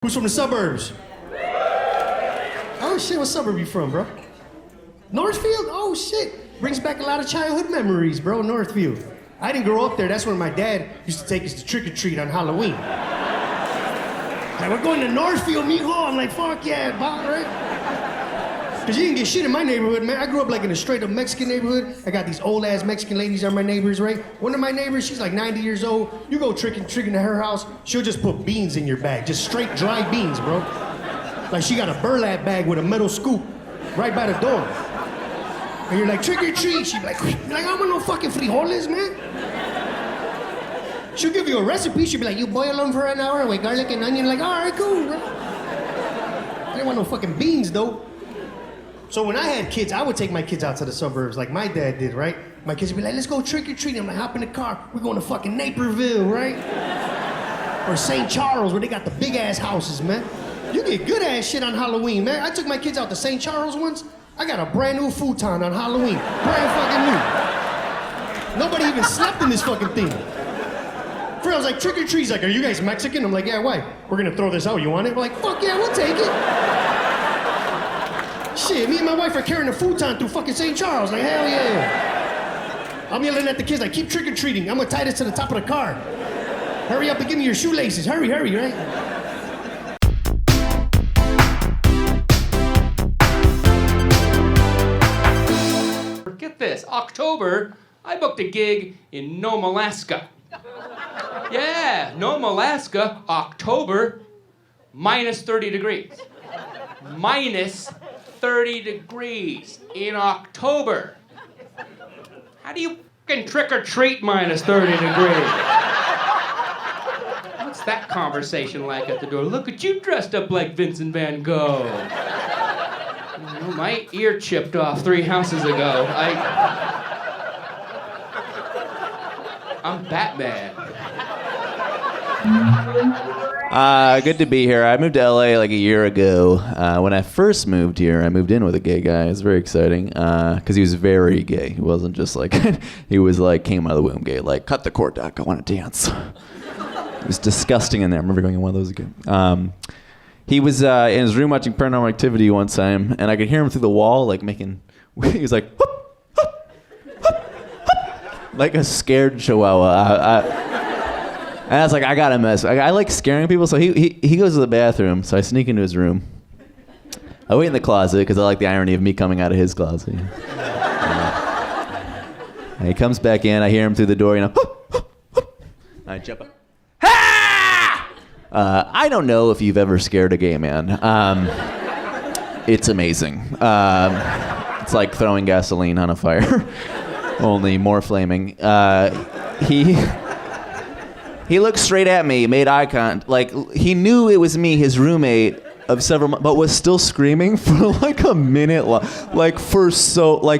Who's from the suburbs? Oh shit, what suburb you from, bro? Northfield? Oh shit. Brings back a lot of childhood memories, bro, Northfield. I didn't grow up there. That's where my dad used to take us to trick-or-treat on Halloween. Like, we're going to Northfield, mijo. I'm like, fuck yeah, Bob, right? Because you didn't get shit in my neighborhood, man. I grew up like in a straight-up Mexican neighborhood. I got these old-ass Mexican ladies are my neighbors, right? One of my neighbors, she's like 90 years old. You go trick-or-treating to her house, she'll just put beans in your bag. Just straight dry beans, bro. Like she got a burlap bag with a metal scoop right by the door. And you're like, trick-or-treat. She'd be like, I don't want no fucking frijoles, man. She'll give you a recipe. She'll be like, you boil them for an hour with garlic and onion. Like, all right, cool, bro. I didn't want no fucking beans, though. So when I had kids, I would take my kids out to the suburbs like my dad did, right? My kids would be like, let's go trick-or-treating. I'm like, hop in the car. We're going to fucking Naperville, right? Or St. Charles, where they got the big-ass houses, man. You get good-ass shit on Halloween, man. I took my kids out to St. Charles once. I got a brand new futon on Halloween. Brand fucking new. Nobody even slept in this fucking thing. Friend was like, trick-or-treat. He's like, are you guys Mexican? I'm like, yeah, why? We're gonna throw this out. You want it? We're like, fuck yeah, we'll take it. Shit, me and my wife are carrying a futon through fucking St. Charles. Like, hell yeah. I'm yelling at the kids, like, keep trick-or-treating. I'm gonna tie this to the top of the car. Hurry up and give me your shoelaces. Hurry, right? Get this, October, I booked a gig in Nome, Alaska. Yeah, Nome, Alaska, October, minus 30 degrees. Minus 30 degrees in October. How do you fucking trick-or-treat minus 30 degrees? What's that conversation like at the door? Look at you dressed up like Vincent Van Gogh. You know, my ear chipped off 3 houses ago. I'm Batman. Good to be here. I moved to LA like a year ago. When I first moved here, I moved in with a gay guy. It was very exciting because he was very gay. He wasn't just like, he was like, came out of the womb gay, like, cut the cord, Doc, I want to dance. It was disgusting in there. I remember going in one of those again. He was in his room watching Paranormal Activity one time, and I could hear him through the wall, like making, he was like, whoop, whoop, whoop, whoop, like a scared chihuahua. And I was like, I gotta mess. I like scaring people, so he goes to the bathroom, so I sneak into his room. I wait in the closet, because I like the irony of me coming out of his closet. And he comes back in, I hear him through the door, whoop, whoop, whoop. I jump up. I don't know if you've ever scared a gay man. It's amazing. It's like throwing gasoline on a fire, only more flaming. He looked straight at me, made eye contact. Like, he knew it was me, his roommate of several months, but was still screaming for like a minute long. Like,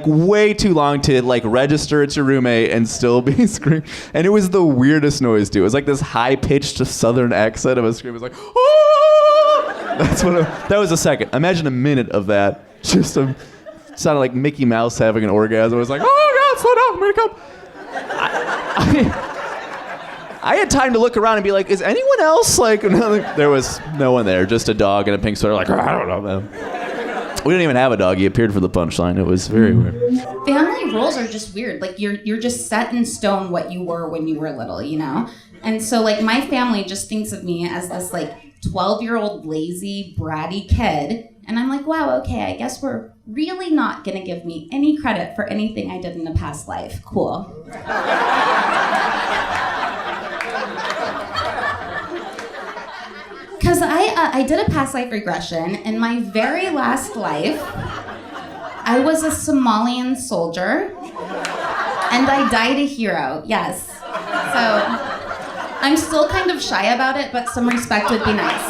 way too long to like register it's your roommate and still be screaming. And it was the weirdest noise, too. It was like this high-pitched southern accent of a scream. It was like, oh! That was a second. Imagine a minute of that. Just sounded like Mickey Mouse having an orgasm. It was like, oh God, slow down, I'm gonna come. I had time to look around and be like, is anyone else like, there was no one there, just a dog in a pink sweater, like, I don't know, man. We didn't even have a dog. He appeared for the punchline. It was very weird. Family roles are just weird. Like, you're just set in stone what you were when you were little, you know? And so, like, my family just thinks of me as this, like, 12-year-old lazy, bratty kid. And I'm like, wow, okay, I guess we're really not gonna give me any credit for anything I did in a past life. Cool. Because I did a past life regression. In my very last life, I was a Somalian soldier, and I died a hero, yes. So I'm still kind of shy about it, but some respect would be nice.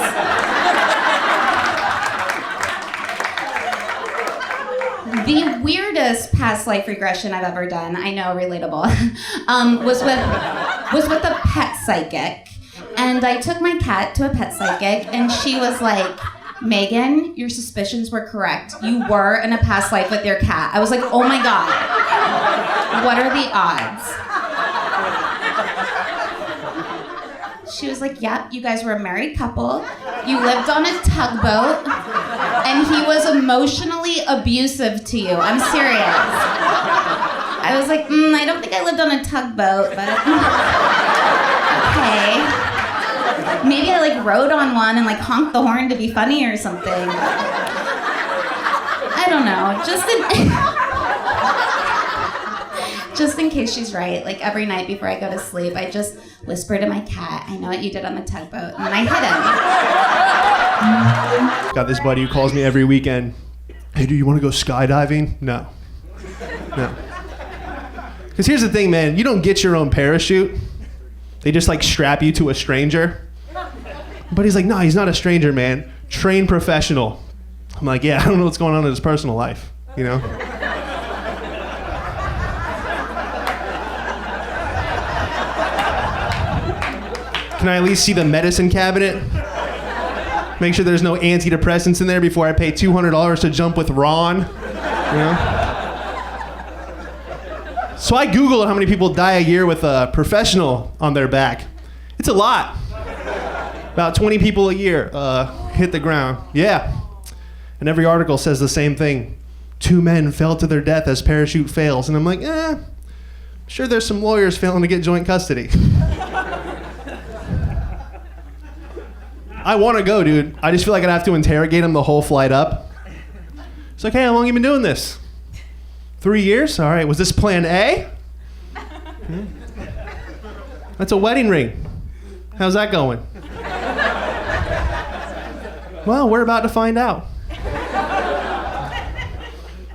The weirdest past life regression I've ever done, I know, relatable, was with a pet psychic. And I took my cat to a pet psychic, and she was like, Megan, your suspicions were correct. You were in a past life with your cat. I was like, oh my God. What are the odds? She was like, yep, you guys were a married couple. You lived on a tugboat. And he was emotionally abusive to you. I'm serious. I was like, I don't think I lived on a tugboat, but okay. Maybe I like rode on one and like honked the horn to be funny or something. I don't know. Just in case she's right, like every night before I go to sleep, I just whisper to my cat, I know what you did on the tugboat, and then I hit him. Got this buddy who calls me every weekend. Hey, do you want to go skydiving? No. Because here's the thing, man. You don't get your own parachute. They just like strap you to a stranger. But he's like, no, he's not a stranger, man. Trained professional. I'm like, yeah, I don't know what's going on in his personal life, you know? Can I at least see the medicine cabinet? Make sure there's no antidepressants in there before I pay $200 to jump with Ron, you know? So I Googled how many people die a year with a professional on their back. It's a lot. About 20 people a year hit the ground. Yeah. And every article says the same thing. 2 men fell to their death as parachute fails. And I'm like, sure there's some lawyers failing to get joint custody. I want to go, dude. I just feel like I'd have to interrogate him the whole flight up. It's like, hey, how long you been doing this? 3 years? All right, was this plan A? That's a wedding ring. How's that going? Well, we're about to find out.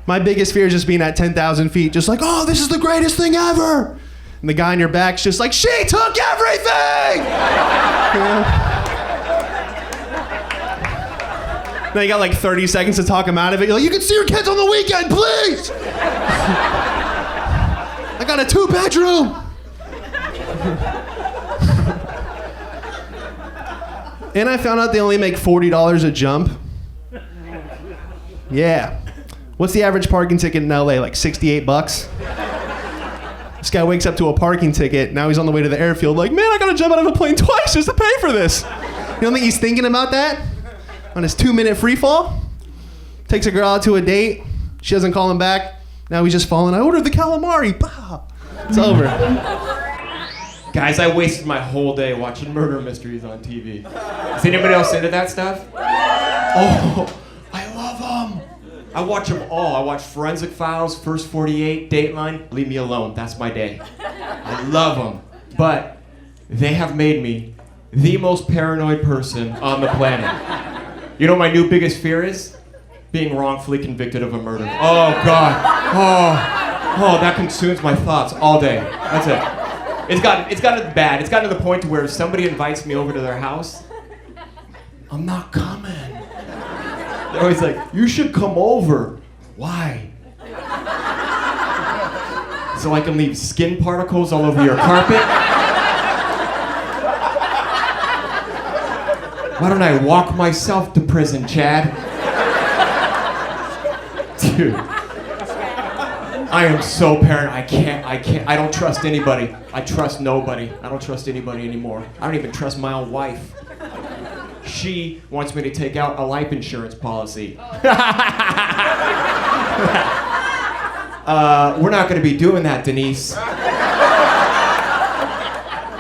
My biggest fear is just being at 10,000 feet, just like, oh, this is the greatest thing ever. And the guy on your back's just like, she took everything! You know? Now you got like 30 seconds to talk him out of it. You're like, you can see your kids on the weekend, please! I got a 2-bedroom! And I found out they only make $40 a jump. Yeah. What's the average parking ticket in LA? Like 68 bucks? This guy wakes up to a parking ticket, now he's on the way to the airfield like, man, I gotta jump out of a plane twice just to pay for this. You don't think he's thinking about that? On his 2-minute free fall? Takes a girl out to a date, she doesn't call him back, now he's just falling, I ordered the calamari, bah! It's over. Guys, I wasted my whole day watching murder mysteries on TV. Is anybody else into that stuff? Oh, I love them. I watch them all. I watch Forensic Files, First 48, Dateline. Leave me alone. That's my day. I love them. But they have made me the most paranoid person on the planet. You know what my new biggest fear is? Being wrongfully convicted of a murder. Oh, God. Oh, that consumes my thoughts all day. That's it. It's gotten bad. It's gotten to the point to where if somebody invites me over to their house, I'm not coming. They're always like, you should come over. Why? So I can leave skin particles all over your carpet? Why don't I walk myself to prison, Chad? Dude. I am so paranoid. I can't. I don't trust anybody. I trust nobody. I don't trust anybody anymore. I don't even trust my own wife. She wants me to take out a life insurance policy. We're not going to be doing that, Denise.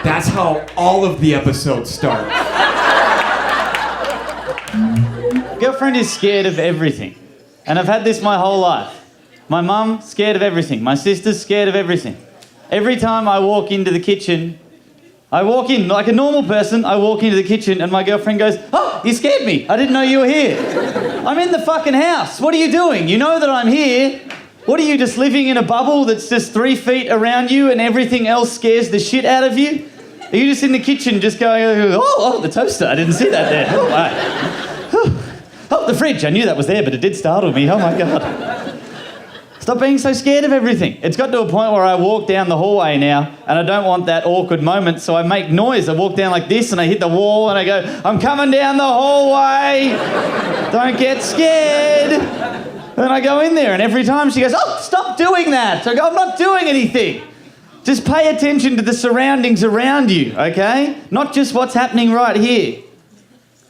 That's how all of the episodes start. Girlfriend is scared of everything. And I've had this my whole life. My mum, scared of everything. My sister's scared of everything. Every time I walk into the kitchen, I walk in like a normal person, I walk into the kitchen and my girlfriend goes, oh, you scared me. I didn't know you were here. I'm in the fucking house. What are you doing? You know that I'm here. What are you, just living in a bubble that's just 3 feet around you and everything else scares the shit out of you? Are you just in the kitchen just going, oh, the toaster, I didn't see that there. Oh, right. Oh, the fridge, I knew that was there, but it did startle me. Oh my God. Stop being so scared of everything. It's got to a point where I walk down the hallway now and I don't want that awkward moment, so I make noise. I walk down like this and I hit the wall and I go, I'm coming down the hallway. Don't get scared. And then I go in there and every time she goes, oh, stop doing that. So I go, I'm not doing anything. Just pay attention to the surroundings around you, okay? Not just what's happening right here.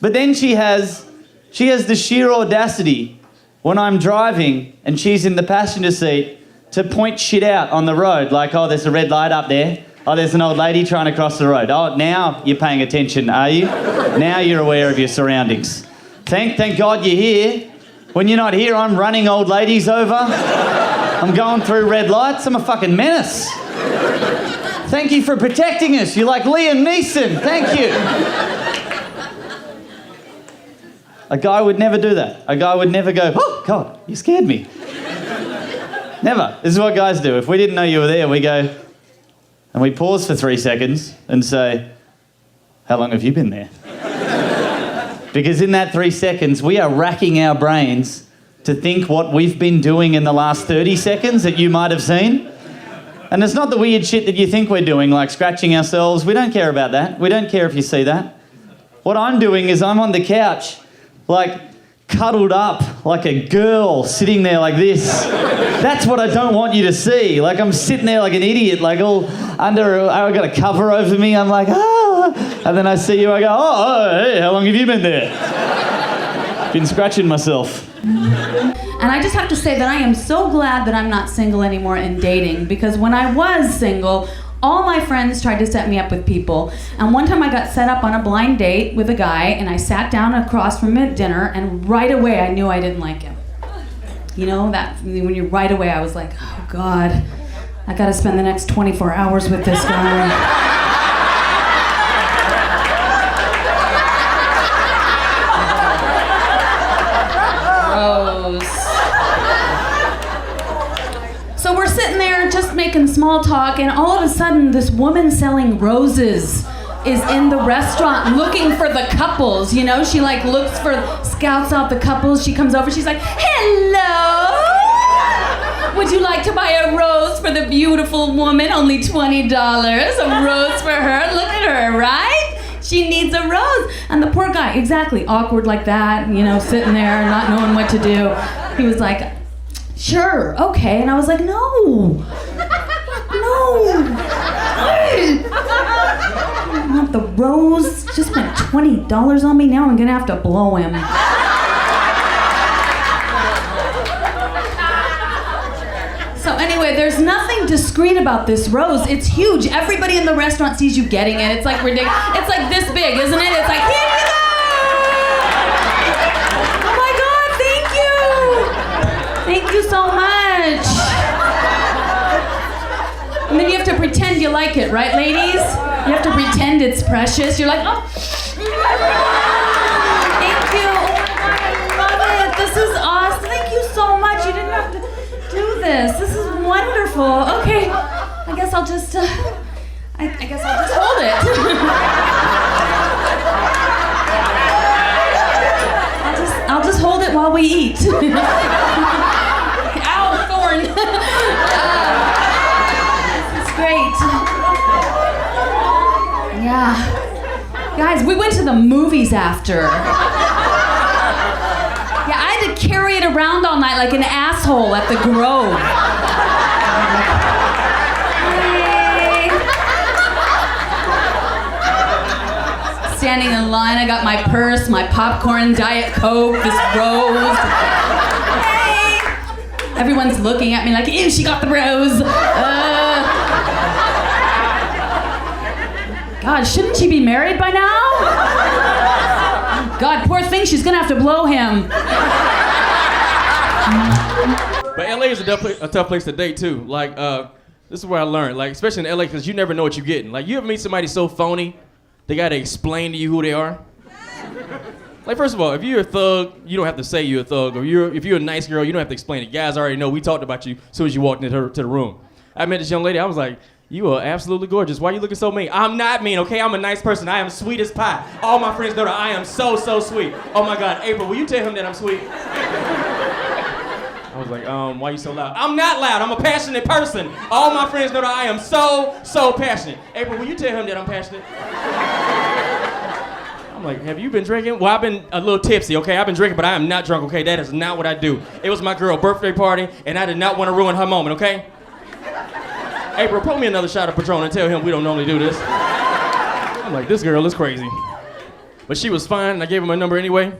But then she has the sheer audacity when I'm driving and she's in the passenger seat to point shit out on the road, like, oh, there's a red light up there. Oh, there's an old lady trying to cross the road. Oh, now you're paying attention, are you? Now you're aware of your surroundings. Thank God you're here. When you're not here, I'm running old ladies over. I'm going through red lights. I'm a fucking menace. Thank you for protecting us. You're like Liam Neeson. Thank you. A guy would never do that. A guy would never go, oh, God, you scared me. Never. This is what guys do. If we didn't know you were there, we go, and we pause for 3 seconds and say, how long have you been there? Because in that 3 seconds, we are racking our brains to think what we've been doing in the last 30 seconds that you might have seen. And it's not the weird shit that you think we're doing, like scratching ourselves. We don't care about that. We don't care if you see that. What I'm doing is I'm on the couch, like cuddled up like a girl sitting there like this. That's what I don't want you to see. Like I'm sitting there like an idiot, like all under, I got a cover over me. I'm like, ah. And then I see you, I go, oh, hey, how long have you been there? Been scratching myself. And I just have to say that I am so glad that I'm not single anymore and dating, because when I was single, all my friends tried to set me up with people. And one time I got set up on a blind date with a guy, and I sat down across from him at dinner, and right away I knew I didn't like him. You know, that when you right away I was like, oh God, I gotta spend the next 24 hours with this guy. So we're sitting there just making small talk, and all of a sudden this woman selling roses is in the restaurant looking for the couples, you know? She like scouts out the couples. She comes over, she's like, hello! Would you like to buy a rose for the beautiful woman? Only $20. A rose for her. Look at her, right? She needs a rose. And the poor guy, exactly, awkward like that, you know, sitting there, not knowing what to do. He was like, sure, okay. And I was like, no. I want the rose. Just spent $20 on me. Now I'm gonna have to blow him. So anyway, there's nothing discreet about this rose. It's huge. Everybody in the restaurant sees you getting it. It's like ridiculous. It's like this big, isn't it? It's like, here you go! Oh my God, thank you! Thank you so much. And then you have to pretend you like it, right, ladies? You have to pretend it's precious. You're like, oh, thank you. Oh my God, I love it. This is awesome. Thank you so much. You didn't have to do this. This is wonderful. Okay, I guess I'll just, I guess I'll just hold it. I'll just hold it while we eat. Ow, thorn. This is great. Yeah. Guys, we went to the movies after. Yeah, I had to carry it around all night like an asshole at the Grove. Hey. Standing in line, I got my purse, my popcorn, Diet Coke, this rose. Hey. Everyone's looking at me like, ew, she got the rose. God, shouldn't she be married by now? God, poor thing, she's gonna have to blow him. But LA is a tough place to date too. Like, this is where I learned. Like, especially in LA, because you never know what you're getting. Like, you ever meet somebody so phony, they gotta explain to you who they are? Like, first of all, if you're a thug, you don't have to say you're a thug. Or if you're a nice girl, you don't have to explain it. Guys already know. We talked about you as soon as you walked into the room. I met this young lady. I was like, you are absolutely gorgeous. Why are you looking so mean? I'm not mean, okay? I'm a nice person. I am sweet as pie. All my friends know that I am so, so sweet. Oh my God, April, will you tell him that I'm sweet? I was like, why are you so loud? I'm not loud. I'm a passionate person. All my friends know that I am so, so passionate. April, will you tell him that I'm passionate? I'm like, have you been drinking? Well, I've been a little tipsy, okay? I've been drinking, but I am not drunk, okay? That is not what I do. It was my girl's birthday party, and I did not want to ruin her moment, okay? April, pour me another shot of Patron and tell him we don't normally do this. I'm like, this girl is crazy. But she was fine, and I gave her my number anyway.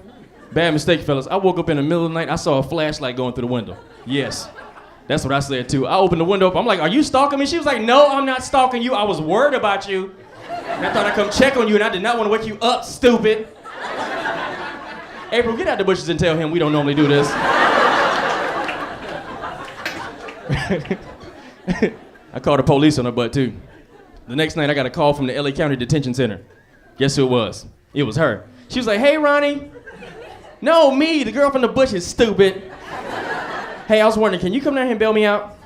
Bad mistake, fellas. I woke up in the middle of the night, I saw a flashlight going through the window. Yes. That's what I said too. I opened the window up, I'm like, are you stalking me? She was like, no, I'm not stalking you. I was worried about you. And I thought I'd come check on you, and I did not want to wake you up, stupid. April, get out the bushes and tell him we don't normally do this. I called the police on her butt too. The next night I got a call from the LA County Detention Center. Guess who it was? It was her. She was like, hey Ronnie. No, me, the girl from the bushes, stupid. Hey, I was wondering, can you come down here and bail me out?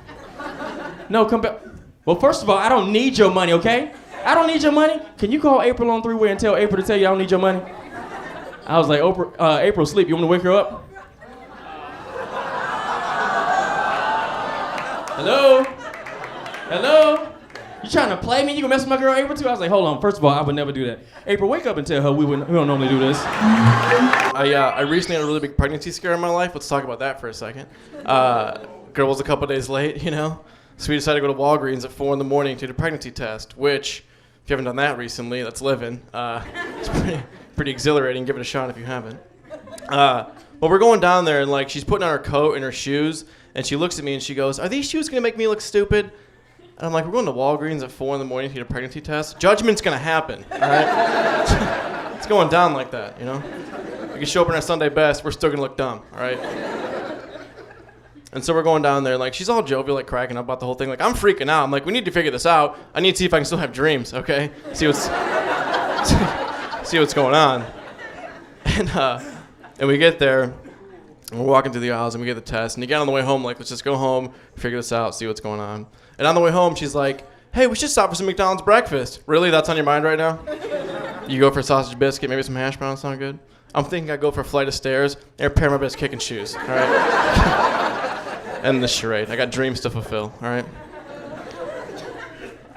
No, come back. Well, first of all, I don't need your money, okay? I don't need your money. Can you call April on three-way and tell April to tell you I don't need your money? I was like, April, sleep. You want me to wake her up? Hello? Hello? You trying to play me? You gonna mess with my girl April too? I was like, hold on. First of all, I would never do that. April, wake up and tell her we don't normally do this. I recently had a really big pregnancy scare in my life. Let's talk about that for a second. Girl was a couple days late, you know? So we decided to go to Walgreens at 4 in the morning to do a pregnancy test, which, if you haven't done that recently, that's living. It's pretty exhilarating. Give it a shot if you haven't. Well, we're going down there, and like she's putting on her coat and her shoes, and she looks at me and she goes, "Are these shoes gonna make me look stupid?" And I'm like, "We're going to Walgreens at 4 in the morning to get a pregnancy test. Judgment's gonna happen, all right? It's going down like that, you know? We can show up in our Sunday best, we're still gonna look dumb, all right?" And so we're going down there, like she's all jovial, like cracking up about the whole thing. Like I'm freaking out. I'm like, we need to figure this out. I need to see if I can still have dreams, okay? See what's going on. And we get there, and we're walking through the aisles, and we get the test. And again on the way home, like, let's just go home, figure this out, see what's going on. And on the way home, she's like, "Hey, we should stop for some McDonald's breakfast." Really? That's on your mind right now? You go for a sausage biscuit, maybe some hash browns sound good? I'm thinking I'd go for a flight of stairs and a pair of my best kicking shoes, all right? And the charade. I got dreams to fulfill, all right?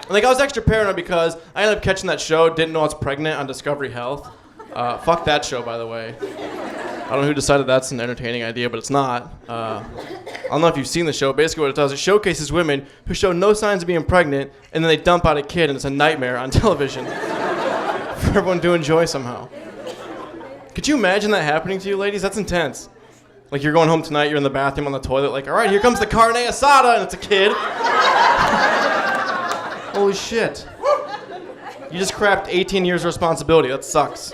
And like I was extra paranoid because I ended up catching that show, didn't know I was pregnant on Discovery Health. Fuck that show, by the way. I don't know who decided that's an entertaining idea, but it's not. I don't know if you've seen the show. Basically what it does, it showcases women who show no signs of being pregnant, and then they dump out a kid, and it's a nightmare on television for everyone to enjoy somehow. Could you imagine that happening to you, ladies? That's intense. Like you're going home tonight, you're in the bathroom on the toilet, like, all right, here comes the carne asada, and it's a kid. Holy shit. You just crapped 18 years of responsibility. That sucks.